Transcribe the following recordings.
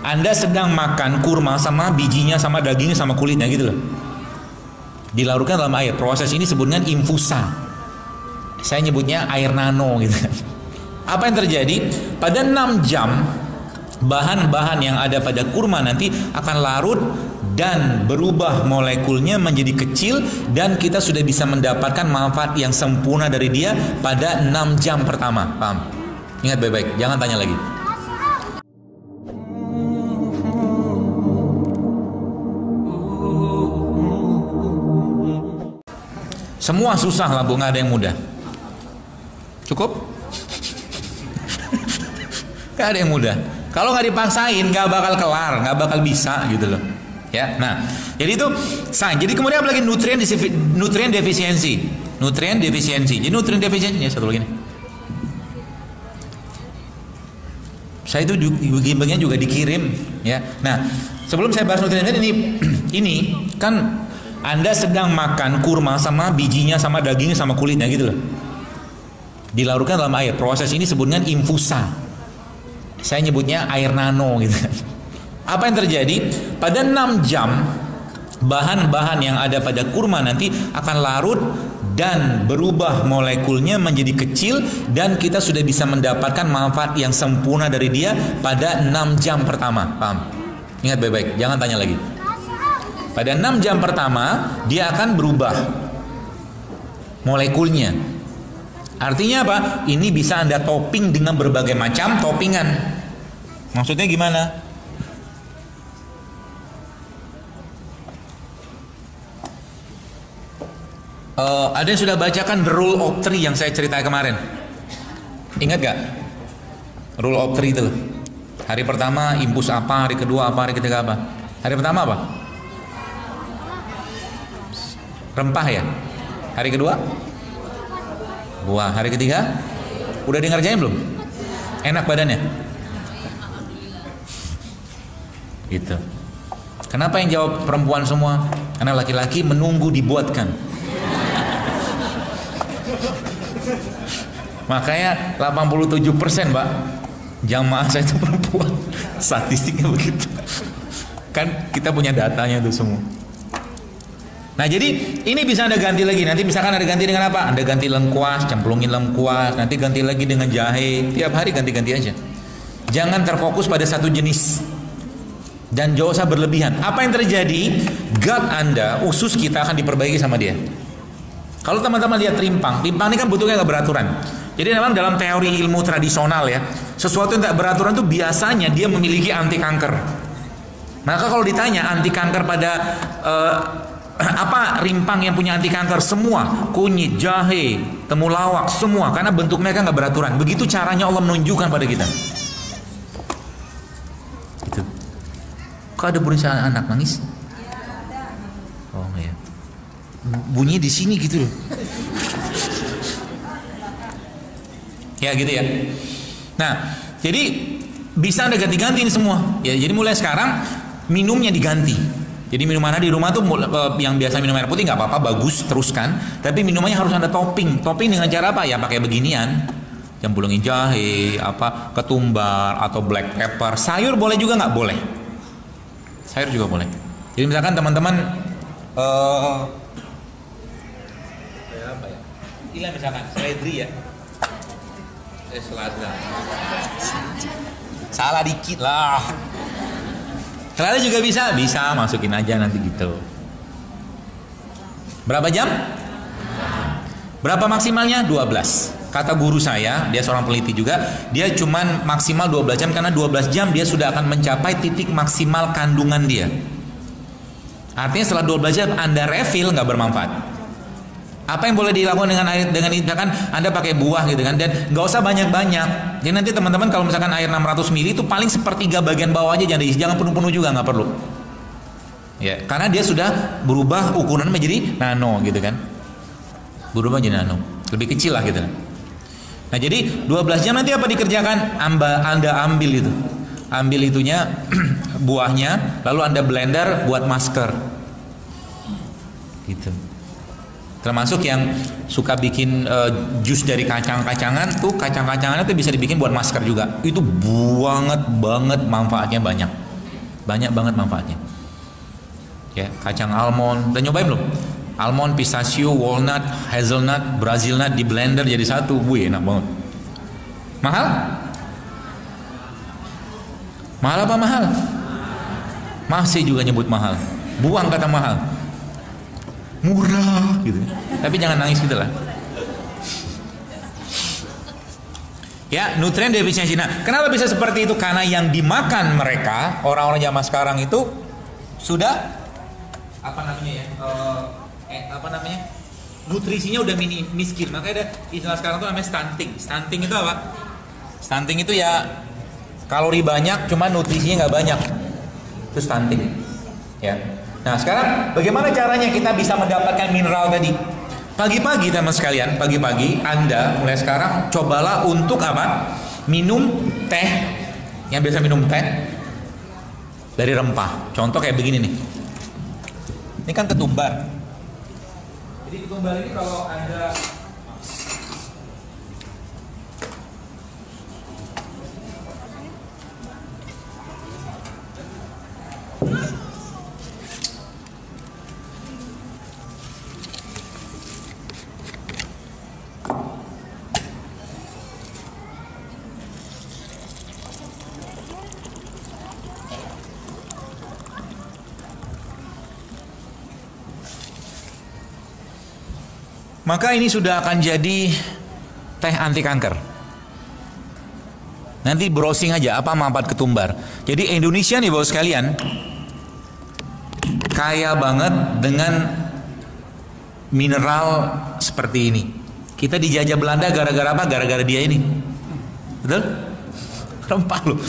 Anda sedang makan kurma sama bijinya, sama dagingnya, sama kulitnya gitu loh. Dilarutkan dalam air. Proses ini sebutnya infusa. Saya nyebutnya air nano gitu. Apa yang terjadi? Pada 6 jam bahan-bahan yang ada pada kurma nanti akan larut dan berubah molekulnya menjadi kecil, dan kita sudah bisa mendapatkan manfaat yang sempurna dari dia pada 6 jam pertama. Paham? Ingat baik-baik, jangan tanya lagi. Semua susah lah Bu, nggak ada yang mudah. Cukup? Nggak ada yang mudah. Kalau nggak dipaksain nggak bakal kelar, nggak bakal bisa gitu loh. Ya, nah, jadi itu sains. Jadi kemudian apa lagi? Nutrien defisiensi. Nutrien defisiensi. Jadi nutrien defisiensi ya, satu lagi nih. Saya itu bagian juga dikirim, ya. Nah, sebelum saya bahas nutrien ini kan Anda sedang makan kurma sama bijinya, sama dagingnya, sama kulitnya gitu loh. Dilarutkan dalam air. Proses ini sebutnya infusa. Saya nyebutnya air nano gitu. Apa yang terjadi? Pada 6 jam bahan-bahan yang ada pada kurma nanti akan larut dan berubah molekulnya menjadi kecil, dan kita sudah bisa mendapatkan manfaat yang sempurna dari dia pada 6 jam pertama. Paham? Ingat baik-baik, jangan tanya lagi. Pada 6 jam pertama dia akan berubah molekulnya. Artinya apa? Ini bisa Anda topping dengan berbagai macam toppingan. Maksudnya gimana? Ada yang sudah bacakan The Rule of Three yang saya cerita kemarin? Ingat gak? Rule of Three itu. Hari pertama impus apa, hari kedua apa, hari ketiga apa? Hari pertama apa? Rempah ya? Hari kedua? Buah. Hari ketiga? Udah dengerjain belum? Enak badannya? Gitu. Kenapa yang jawab perempuan semua? Karena laki-laki menunggu dibuatkan. Makanya 87% Mbak jamaah saya itu perempuan. Statistiknya begitu. Kan kita punya datanya itu semua. Nah jadi ini bisa Anda ganti lagi. Nanti misalkan Anda ganti dengan apa? Anda ganti lengkuas, cemplungin lengkuas, nanti ganti lagi dengan jahe. Tiap hari ganti-ganti aja. Jangan terfokus pada satu jenis. Dan jauh usah berlebihan. Apa yang terjadi? Gut Anda, usus kita akan diperbaiki sama dia. Kalau teman-teman lihat rimpang ini kan bentuknya nggak beraturan. Jadi memang dalam teori ilmu tradisional ya, sesuatu yang tak beraturan itu biasanya dia memiliki anti kanker. Maka kalau ditanya anti kanker pada apa rimpang yang punya anti kanker? Semua, kunyit, jahe, temulawak, semua, karena bentuk mereka nggak beraturan. Begitu caranya Allah menunjukkan pada kita. Gitu. Kok ada berusaha anak nangis? Oh ya. Bunyi di sini gitu loh. Ya gitu ya. Nah, jadi bisa Anda ganti-ganti ini semua. Ya, jadi mulai sekarang minumnya diganti. Jadi minuman di rumah tuh yang biasa minum air putih nggak apa-apa, bagus, teruskan. Tapi minumannya harus Anda topping. Topping dengan cara apa? Ya pakai beginian. Cemplungin jahe, apa ketumbar atau black pepper. Sayur boleh juga nggak? Boleh. Sayur juga boleh. Jadi misalkan teman-teman apa ya? Inilah misalkan seledri ya. Selada. Salah dikit lah. Selada juga bisa masukin aja nanti gitu. Berapa jam? Berapa maksimalnya? 12. Kata guru saya, dia seorang peneliti juga, dia cuman maksimal 12 jam karena 12 jam dia sudah akan mencapai titik maksimal kandungan dia. Artinya setelah 12 jam Anda refill nggak bermanfaat. Apa yang boleh dilakukan dengan air, dengan misalkan Anda pakai buah gitu kan, dan nggak usah banyak-banyak. Jadi nanti teman-teman kalau misalkan air 600 ml itu paling sepertiga bagian bawah aja, jangan penuh-penuh juga, nggak perlu. Ya, karena dia sudah berubah ukuran menjadi nano gitu kan. Berubah menjadi nano, lebih kecil lah gitu. Nah, jadi 12 jam nanti apa dikerjakan? Anda ambil itu. Ambil itunya buahnya, lalu Anda blender buat masker. Gitu. Termasuk yang suka bikin jus dari kacang-kacangan tuh, kacang-kacangannya tuh bisa dibikin buat masker juga. Itu banget manfaatnya banyak. Banyak banget manfaatnya. Ya, kacang almond, udah nyobain belum? Almond, pistachio, walnut, hazelnut, brazil nut di blender jadi satu. Wih, enak banget. Mahal? Mahal apa mahal? Masih juga nyebut mahal. Buang kata mahal. Murah gitu. Tapi jangan nangis gitu lah. Ya, nutrien defisiensi. Nah, kenapa bisa seperti itu? Karena yang dimakan mereka, orang-orang zaman sekarang itu sudah apa namanya ya? Nutrisinya udah miskin. Makanya ada istilah sekarang tuh namanya stunting. Stunting itu apa? Stunting itu ya kalori banyak, cuma nutrisinya nggak banyak. Itu stunting. Ya. Nah, sekarang bagaimana caranya kita bisa mendapatkan mineral tadi? Pagi-pagi teman sekalian, pagi-pagi Anda mulai sekarang cobalah untuk apa? Minum teh. Yang biasa minum teh dari rempah. Contoh kayak begini nih. Ini kan ketumbar. Jadi ketumbar ini kalau Anda maka ini sudah akan jadi teh anti kanker. Nanti browsing aja apa manfaat ketumbar. Jadi Indonesia nih Bapak sekalian kaya banget dengan mineral seperti ini. Kita dijajah Belanda gara-gara apa? Gara-gara dia ini. Betul? Rempah loh.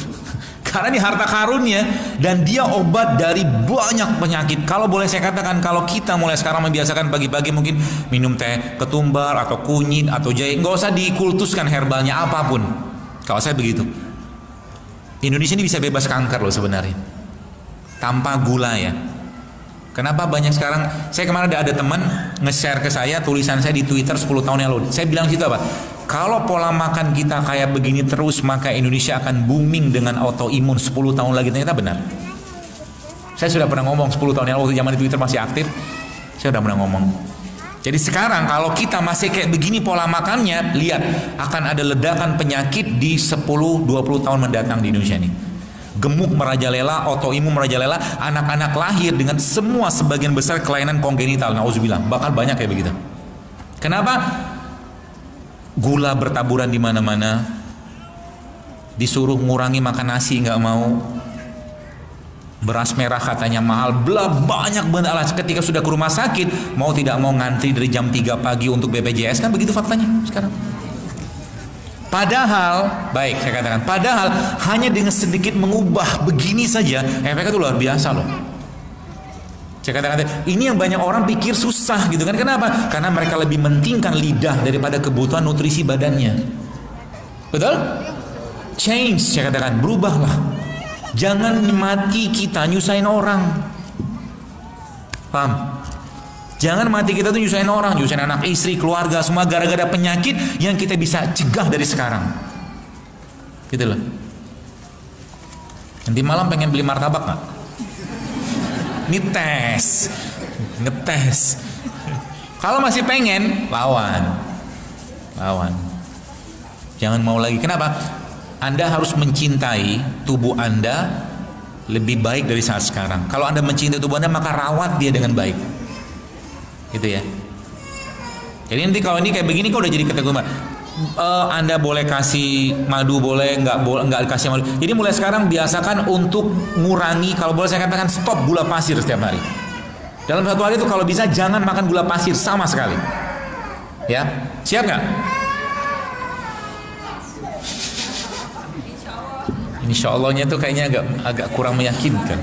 Karena ini harta karunnya dan dia obat dari banyak penyakit. Kalau boleh saya katakan, kalau kita mulai sekarang membiasakan pagi-pagi mungkin minum teh ketumbar atau kunyit atau jahe, nggak usah dikultuskan herbalnya apapun. Kalau saya begitu, Indonesia ini bisa bebas kanker loh sebenarnya, tanpa gula ya. Kenapa banyak sekarang? Saya kemarin ada teman nge-share ke saya tulisan saya di Twitter 10 tahun yang lalu. Saya bilang situ apa? Kalau pola makan kita kayak begini terus, maka Indonesia akan booming dengan autoimun 10 tahun lagi. Ternyata benar. Saya sudah pernah ngomong 10 tahun yang lalu, zaman di Twitter masih aktif. Saya sudah pernah ngomong. Jadi sekarang kalau kita masih kayak begini pola makannya, lihat akan ada ledakan penyakit di 10-20 tahun mendatang di Indonesia ini. Gemuk merajalela, autoimun merajalela, anak-anak lahir dengan semua sebagian besar kelainan kongenital, nauzubillah, bahkan banyak kayak begitu. Kenapa? Gula bertaburan di mana-mana, disuruh ngurangi makan nasi nggak mau, beras merah katanya mahal, banyak banget. Ketika sudah ke rumah sakit, mau tidak mau ngantri dari jam 3 pagi untuk BPJS, kan begitu faktanya sekarang. Padahal, baik saya katakan, padahal hanya dengan sedikit mengubah begini saja, efeknya itu luar biasa loh. Saya katakan, ini yang banyak orang pikir susah gitu kan. Kenapa? Karena mereka lebih mentingkan lidah daripada kebutuhan nutrisi badannya. Betul? Change, saya katakan, berubahlah. Jangan mati kita nyusahin orang. Paham? Jangan mati kita tuh nyusahin orang, nyusahin anak istri, keluarga, semua gara-gara penyakit yang kita bisa cegah dari sekarang. Gitu loh. Nanti malam pengen beli martabak nggak? Ini tes, ngetes. Kalau masih pengen, lawan. Jangan mau lagi. Kenapa? Anda harus mencintai tubuh Anda lebih baik dari saat sekarang. Kalau Anda mencintai tubuh Anda, maka rawat dia dengan baik. Gitu ya. Jadi nanti kalau ini kayak begini kok udah jadi kategori. Anda boleh kasih madu, boleh nggak kasih madu. Jadi mulai sekarang biasakan untuk ngurangi, kalau boleh saya katakan stop gula pasir setiap hari. Dalam satu hari itu kalau bisa jangan makan gula pasir sama sekali. Ya, siap nggak? Insya Allahnya tuh kayaknya agak kurang meyakinkan.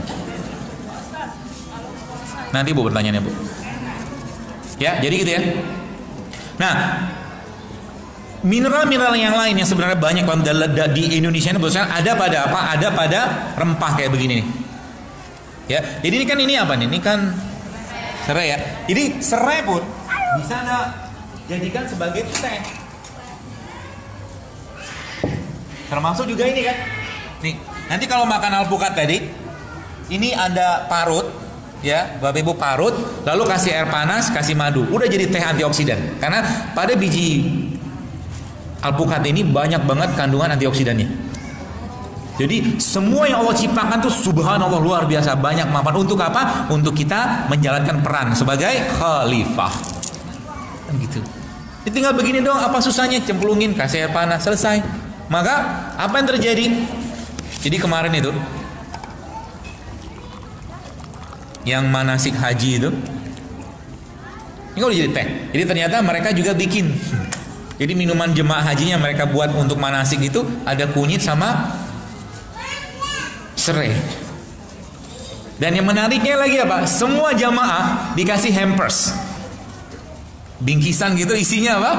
Nanti Bu pertanyaannya Bu. Ya, jadi gitu ya. Nah, mineral-mineral yang lain yang sebenarnya banyak di Indonesia ini ada pada apa? Ada pada rempah kayak begini nih. Ya, jadi ini kan ini apa nih? Ini kan serai ya. Jadi serai pun bisa Anda jadikan sebagai teh. Termasuk juga ini kan. Nih, nanti kalau makan alpukat tadi, Ini ada parut, ya, Bapak Ibu parut, lalu kasih air panas, kasih madu, udah jadi teh antioksidan. Karena pada biji alpukat ini banyak banget kandungan antioksidannya. Jadi semua yang Allah ciptakan tuh subhanallah luar biasa banyak manfaat. Untuk apa? Untuk kita menjalankan peran sebagai khalifah. Kan gitu. Ini tinggal begini doang, apa susahnya? Cemplungin, kasih air panas, selesai. Maka apa yang terjadi? Jadi kemarin itu yang manasik haji itu, ini udah jadi teh. Jadi ternyata mereka juga bikin. Jadi minuman jemaah hajinya mereka buat untuk manasik itu ada kunyit sama serai. Dan yang menariknya lagi apa? Semua jamaah dikasih hampers, bingkisan gitu, isinya apa?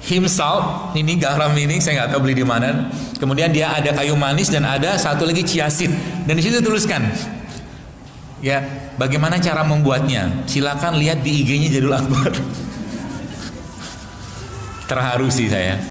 Himsal, ini garam ini saya nggak tahu beli di mana. Kemudian dia ada kayu manis dan ada satu lagi chia seed. Dan di situ tuliskan, ya, bagaimana cara membuatnya? Silakan lihat di IG-nya Jadul Akbar. Terharu sih saya.